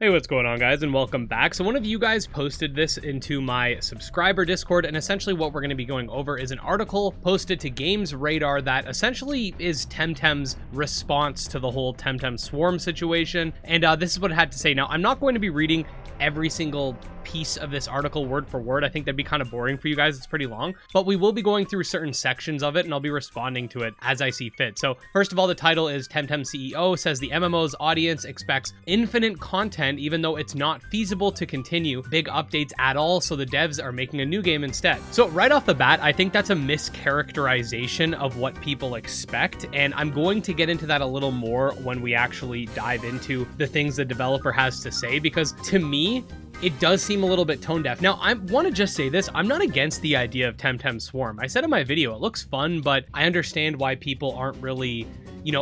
Hey, what's going on, guys, and welcome back. So one of you guys posted this into my subscriber Discord, and essentially what we're going to be going over is an article posted to Games Radar that essentially is Temtem's response to the whole Temtem Swarm situation, and this is what it had to say. Now, I'm not going to be reading every single piece of this article word for word. I think that'd be kind of boring for you guys. It's pretty long, but we will be going through certain sections of it, and I'll be responding to it as I see fit. So first of all, the title is Temtem CEO says the MMO's audience expects infinite content even though it's not feasible to continue big updates at all, so the devs are making a new game instead. So right off the bat, I think that's a mischaracterization of what people expect, and I'm going to get into that a little more when we actually dive into the things the developer has to say, because to me, it does seem a little bit tone deaf. Now, I want to just say this. I'm not against the idea of Temtem Swarm. I said in my video, it looks fun, but I understand why people aren't really,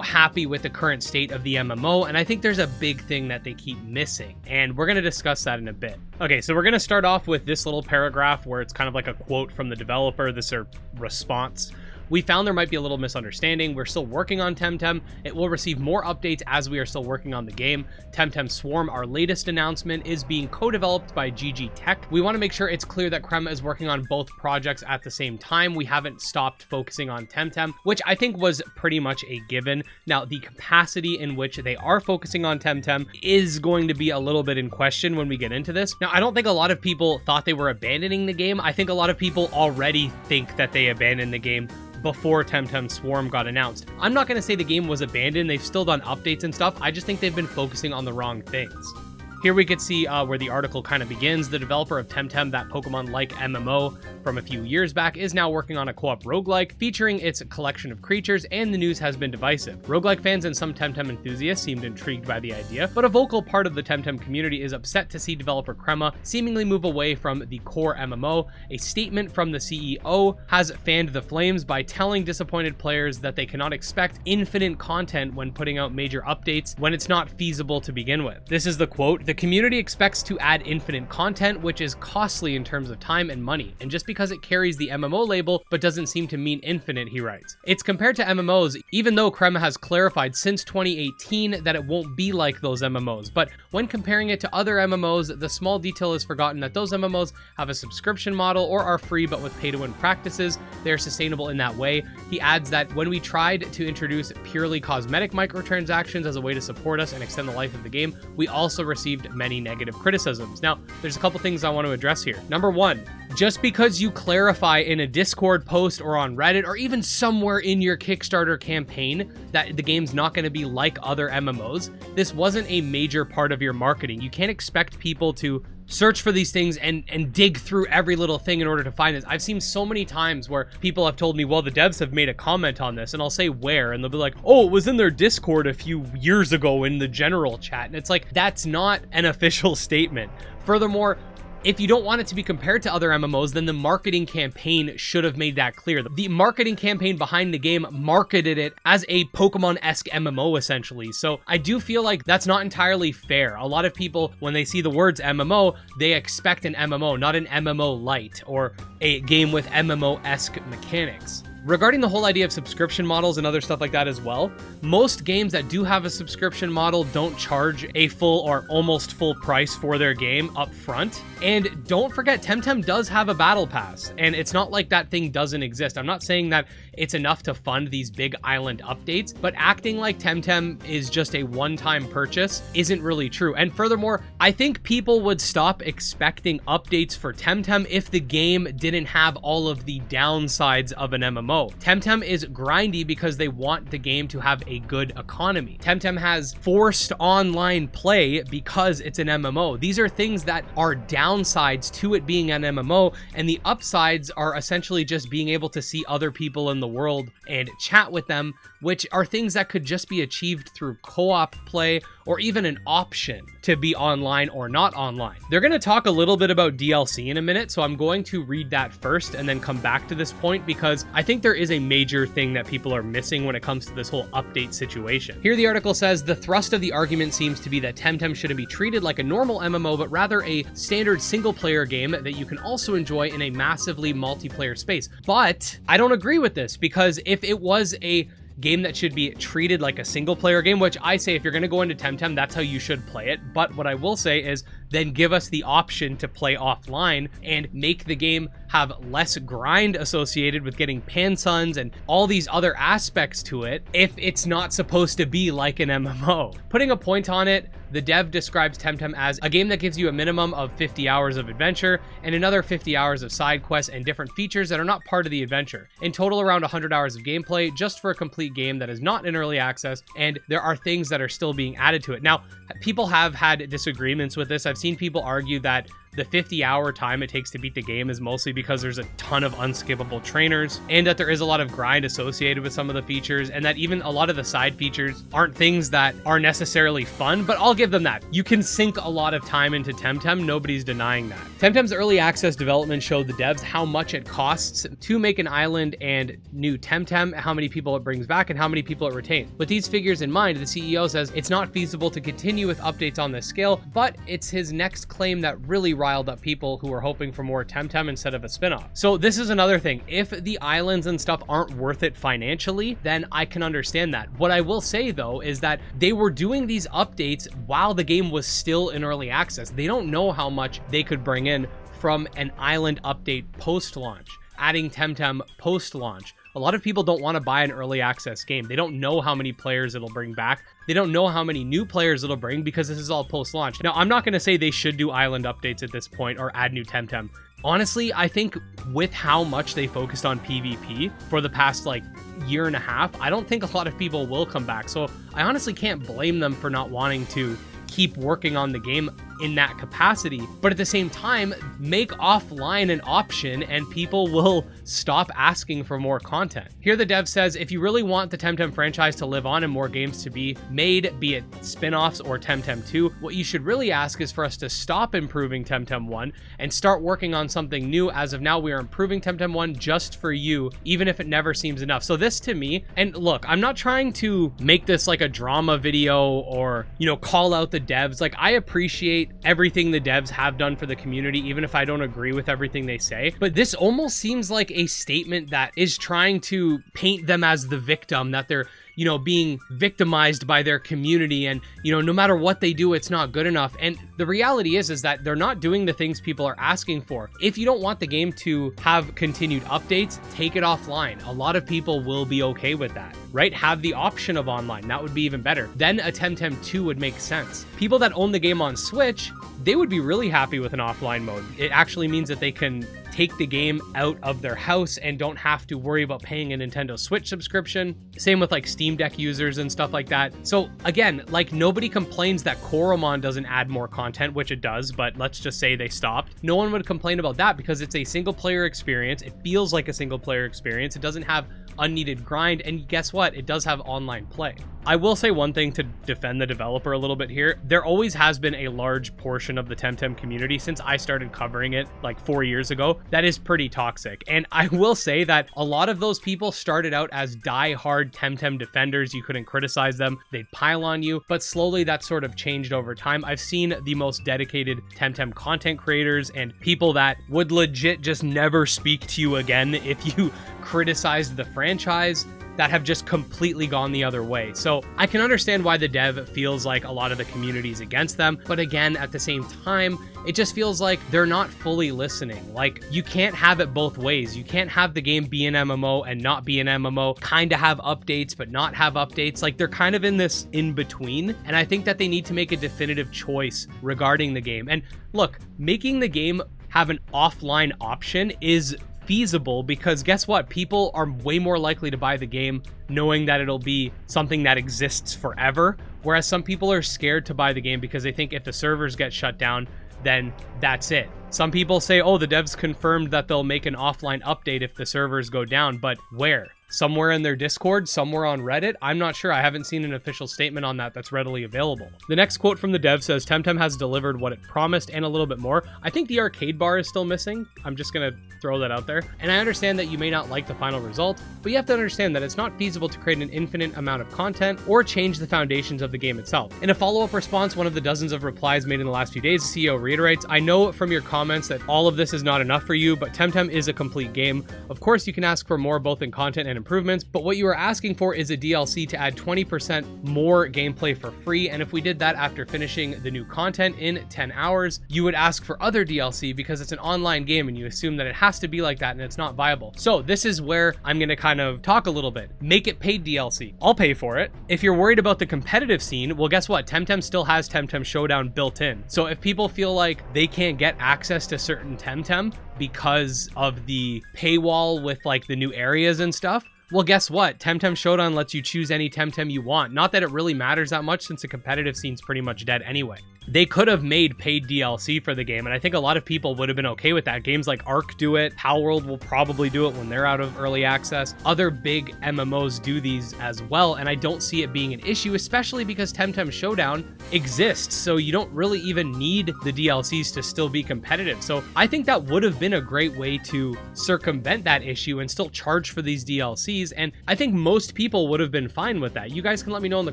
happy with the current state of the MMO. And I think there's a big thing that they keep missing. And we're going to discuss that in a bit. Okay, so we're going to start off with this little paragraph where it's kind of like a quote from the developer. This is their response. We found there might be a little misunderstanding. We're still working on Temtem. It will receive more updates as we are still working on the game. Temtem Swarm, our latest announcement, is being co-developed by GG Tech. We want to make sure it's clear that Crema is working on both projects at the same time. We haven't stopped focusing on Temtem, which I think was pretty much a given. Now, the capacity in which they are focusing on Temtem is going to be a little bit in question when we get into this. Now, I don't think a lot of people thought they were abandoning the game. I think a lot of people already think that they abandoned the game before Temtem Swarm got announced. I'm not going to say the game was abandoned. They've still done updates and stuff. I just think they've been focusing on the wrong things. Here we could see where the article kind of begins. The developer of Temtem, that Pokemon-like MMO from a few years back, is now working on a co-op roguelike featuring its collection of creatures, and the news has been divisive. Roguelike fans and some Temtem enthusiasts seemed intrigued by the idea, but a vocal part of the Temtem community is upset to see developer Crema seemingly move away from the core MMO. A statement from the CEO has fanned the flames by telling disappointed players that they cannot expect infinite content when putting out major updates when it's not feasible to begin with. This is the quote: "The community expects to add infinite content, which is costly in terms of time and money, and just because it carries the MMO label but doesn't seem to mean infinite," he writes. It's compared to MMOs, even though Crema has clarified since 2018 that it won't be like those MMOs, but when comparing it to other MMOs, the small detail is forgotten that those MMOs have a subscription model or are free but with pay-to-win practices. They're sustainable in that way. He adds that when we tried to introduce purely cosmetic microtransactions as a way to support us and extend the life of the game, we also received many negative criticisms. Now, there's a couple things I want to address here. Number one, just because you clarify in a Discord post or on Reddit or even somewhere in your Kickstarter campaign that the game's not going to be like other MMOs, this wasn't a major part of your marketing. You can't expect people to search for these things and dig through every little thing in order to find this. I've seen so many times where people have told me, well, the devs have made a comment on this, and I'll say where, and they'll be like, oh, it was in their Discord a few years ago in the general chat. And it's like, that's not an official statement. Furthermore, if you don't want it to be compared to other MMOs, then the marketing campaign should have made that clear. The marketing campaign behind the game marketed it as a Pokemon-esque MMO, essentially. So I do feel like that's not entirely fair. A lot of people, when they see the words MMO, they expect an MMO, not an MMO light or a game with MMO-esque mechanics. Regarding the whole idea of subscription models and other stuff like that as well, most games that do have a subscription model don't charge a full or almost full price for their game up front. And don't forget, Temtem does have a battle pass, and it's not like that thing doesn't exist. I'm not saying that it's enough to fund these big island updates, but acting like Temtem is just a one-time purchase isn't really true. And furthermore, I think people would stop expecting updates for Temtem if the game didn't have all of the downsides of an MMO. Temtem is grindy because they want the game to have a good economy. Temtem has forced online play because it's an MMO. These are things that are downsides to it being an MMO, and the upsides are essentially just being able to see other people in the world and chat with them, which are things that could just be achieved through co-op play or even an option to be online or not online. They're going to talk a little bit about DLC in a minute, so I'm going to read that first and then come back to this point, because I think there is a major thing that people are missing when it comes to this whole update situation. Here the article says, the thrust of the argument seems to be that Temtem shouldn't be treated like a normal MMO, but rather a standard single-player game that you can also enjoy in a massively multiplayer space. But I don't agree with this, because if it was a game that should be treated like a single player game, which I say if you're going to go into Temtem, that's how you should play it. But what I will say is then give us the option to play offline and make the game have less grind associated with getting Pansuns and all these other aspects to it if it's not supposed to be like an MMO. Putting a point on it, the dev describes Temtem as a game that gives you a minimum of 50 hours of adventure and another 50 hours of side quests and different features that are not part of the adventure. In total, around 100 hours of gameplay just for a complete game that is not in early access, and there are things that are still being added to it. Now, people have had disagreements with this. I've seen people argue that the 50-hour time it takes to beat the game is mostly because there's a ton of unskippable trainers and that there is a lot of grind associated with some of the features, and that even a lot of the side features aren't things that are necessarily fun, but I'll give them that. You can sink a lot of time into Temtem, nobody's denying that. Temtem's early access development showed the devs how much it costs to make an island and new Temtem, how many people it brings back, and how many people it retains. With these figures in mind, the CEO says it's not feasible to continue with updates on this scale, but it's his next claim that really riled up people who were hoping for more Temtem instead of a spin-off. So this is another thing. If the islands and stuff aren't worth it financially, then I can understand that. What I will say though is that they were doing these updates while the game was still in early access. They don't know how much they could bring in from an island update post-launch, adding Temtem post-launch. A lot of people don't want to buy an early access game. They don't know how many players it'll bring back. They don't know how many new players it'll bring because this is all post-launch. Now, I'm not going to say they should do island updates at this point or add new Temtem. Honestly, I think with how much they focused on PvP for the past like year and a half, I don't think a lot of people will come back. So I honestly can't blame them for not wanting to keep working on the game in that capacity, but at the same time, make offline an option and people will stop asking for more content. Here the dev says, if you really want the Temtem franchise to live on and more games to be made, be it spin-offs or Temtem 2, what you should really ask is for us to stop improving Temtem 1 and start working on something new. As of now, we are improving Temtem 1 just for you, even if it never seems enough. So this to me, and look, I'm not trying to make this like a drama video or, you know, call out the devs. Like, I appreciate everything the devs have done for the community, even if I don't agree with everything they say. But this almost seems like a statement that is trying to paint them as the victim, that they're, you know, being victimized by their community and, you know, no matter what they do, it's not good enough. And the reality is that they're not doing the things people are asking for. If you don't want the game to have continued updates, take it offline. A lot of people will be okay with that, right? Have the option of online. That would be even better. Then a Temtem 2 would make sense. People that own the game on Switch, they would be really happy with an offline mode. It actually means that they can take the game out of their house and don't have to worry about paying a Nintendo Switch subscription. Same with like Steam Deck users and stuff like that. So again, like, nobody complains that Coromon doesn't add more content, which it does, but let's just say they stopped. No one would complain about that because it's a single player experience. It feels like a single player experience. It doesn't have unneeded grind, and guess what? It does have online play. I will say one thing to defend the developer a little bit here. There always has been a large portion of the Temtem community since I started covering it like 4 years ago that is pretty toxic. And I will say that a lot of those people started out as die-hard Temtem defenders. You couldn't criticize them. They'd pile on you, but slowly that sort of changed over time. I've seen the most dedicated Temtem content creators and people that would legit just never speak to you again if you criticized the franchise that have just completely gone the other way. So I can understand why the dev feels like a lot of the community is against them, but again, at the same time, it just feels like they're not fully listening. Like, you can't have it both ways. You can't have the game be an MMO and not be an MMO, kind of have updates but not have updates. Like, they're kind of in this in between, and I think that they need to make a definitive choice regarding the game. And look, making the game have an offline option is feasible because guess what? People are way more likely to buy the game knowing that it'll be something that exists forever, whereas some people are scared to buy the game because they think if the servers get shut down, then that's it. Some people say, oh, the devs confirmed that they'll make an offline update if the servers go down, but where? Somewhere in their Discord, somewhere on Reddit? I'm not sure. I haven't seen an official statement on that that's readily available. The next quote from the dev says, Temtem has delivered what it promised and a little bit more. I think the arcade bar is still missing. I'm just gonna throw that out there. And I understand that you may not like the final result, but you have to understand that it's not feasible to create an infinite amount of content or change the foundations of the game itself. In a follow-up response, one of the dozens of replies made in the last few days, the CEO reiterates, I know from your comments that all of this is not enough for you, but Temtem is a complete game. Of course, you can ask for more both in content and improvements, but what you are asking for is a DLC to add 20% more gameplay for free, and if we did that after finishing the new content in 10 hours, you would ask for other DLC because it's an online game and you assume that it has to be like that and it's not viable. So this is where I'm going to kind of talk a little bit. Make it paid DLC. I'll pay for it. If you're worried about the competitive scene, well, guess what? Temtem still has Temtem Showdown built in. So if people feel like they can't get access to certain Temtem because of the paywall with like the new areas and stuff, well, guess what? Temtem Showdown lets you choose any Temtem you want. Not that it really matters that much since the competitive scene's pretty much dead anyway. They could have made paid DLC for the game, and I think a lot of people would have been okay with that. Games like Ark do it. Palworld will probably do it when they're out of early access. Other big MMOs do these as well, and I don't see it being an issue, especially because Temtem Showdown exists, so you don't really even need the DLCs to still be competitive. So I think that would have been a great way to circumvent that issue and still charge for these DLCs, and I think most people would have been fine with that. You guys can let me know in the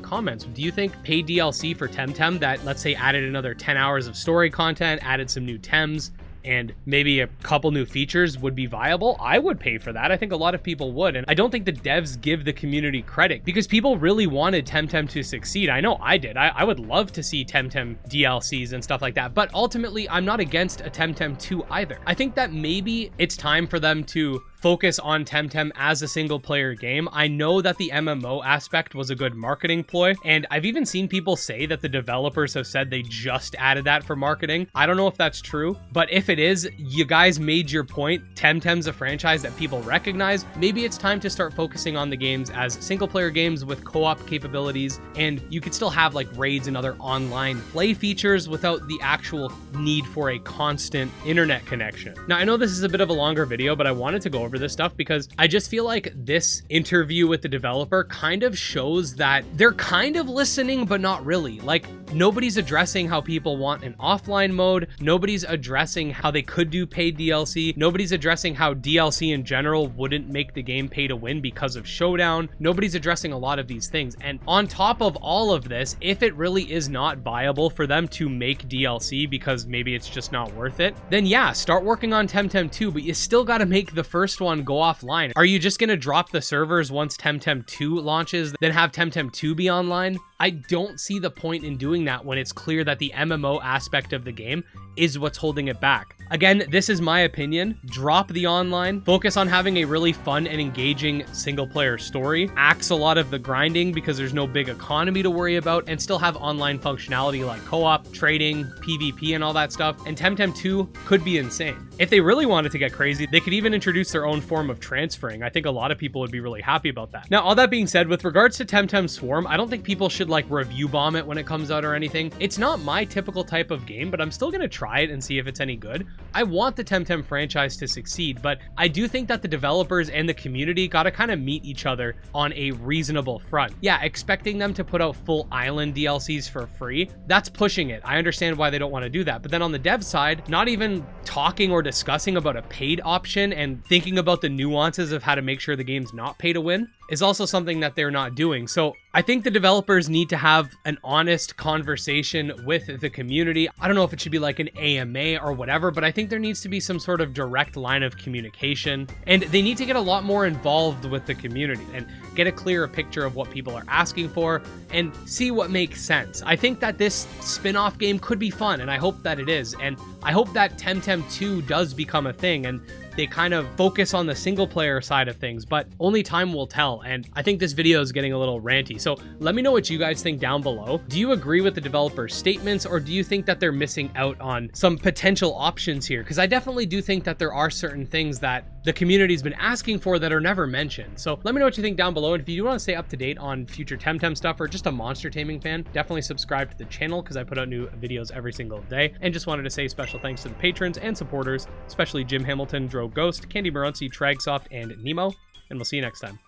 comments. Do you think paid DLC for Temtem that, let's say, added another 10 hours of story content, added some new Tems, and maybe a couple new features would be viable? I would pay for that. I think a lot of people would. And I don't think the devs give the community credit because people really wanted Temtem to succeed. I know I did. I would love to see Temtem DLCs and stuff like that. But ultimately, I'm not against a Temtem 2 either. I think that maybe it's time for them to focus on Temtem as a single player game. I know that the MMO aspect was a good marketing ploy, and I've even seen people say that the developers have said they just added that for marketing. I don't know if that's true, but if it is, you guys made your point. Temtem's a franchise that people recognize. Maybe it's time to start focusing on the games as single player games with co-op capabilities, and you could still have like raids and other online play features without the actual need for a constant internet connection. Now, I know this is a bit of a longer video, but I wanted to go over this stuff because I just feel like this interview with the developer kind of shows that they're kind of listening, but not really. Like, nobody's addressing how people want an offline mode. Nobody's addressing how they could do paid DLC. Nobody's addressing how DLC in general wouldn't make the game pay to win because of Showdown. Nobody's addressing a lot of these things. And on top of all of this, if it really is not viable for them to make DLC because maybe it's just not worth it, then yeah, start working on Temtem 2, but you still got to make the first one go offline. Are you just going to drop the servers once Temtem 2 launches, then have Temtem 2 be online? I don't see the point in doing that when it's clear that the MMO aspect of the game is what's holding it back. Again, this is my opinion. Drop the online, focus on having a really fun and engaging single player story, axe a lot of the grinding because there's no big economy to worry about, and still have online functionality like co-op, trading, PvP, and all that stuff. And Temtem 2 could be insane. If they really wanted to get crazy, they could even introduce their own form of transferring. I think a lot of people would be really happy about that. Now, all that being said, with regards to Temtem Swarm, I don't think people should like review bomb it when it comes out or anything. It's not my typical type of game, but I'm still gonna try it and see if it's any good. I want the Temtem franchise to succeed, but I do think that the developers and the community gotta kind of meet each other on a reasonable front. Yeah, expecting them to put out full island DLCs for free, that's pushing it. I understand why they don't want to do that, but then on the dev side, not even talking or discussing about a paid option and thinking about the nuances of how to make sure the game's not pay to win is also something that they're not doing. So I think the developers need to have an honest conversation with the community. I don't know if it should be like an AMA or whatever, but I think there needs to be some sort of direct line of communication, and they need to get a lot more involved with the community and get a clearer picture of what people are asking for and see what makes sense. I think that this spin-off game could be fun, and I hope that it is, and I hope that Temtem 2 does become a thing and they kind of focus on the single player side of things, but only time will tell. And I think this video is getting a little ranty. So let me know what you guys think down below. Do you agree with the developer's statements, or do you think that they're missing out on some potential options here? Because I definitely do think that there are certain things that the community's been asking for that are never mentioned. So let me know what you think down below. And if you do want to stay up to date on future Temtem stuff or just a monster taming fan, definitely subscribe to the channel because I put out new videos every single day. And just wanted to say special thanks to the patrons and supporters, especially Jim Hamilton, Ghost, Candy Marunzi, Tragsoft, and Nemo, and we'll see you next time.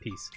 Peace.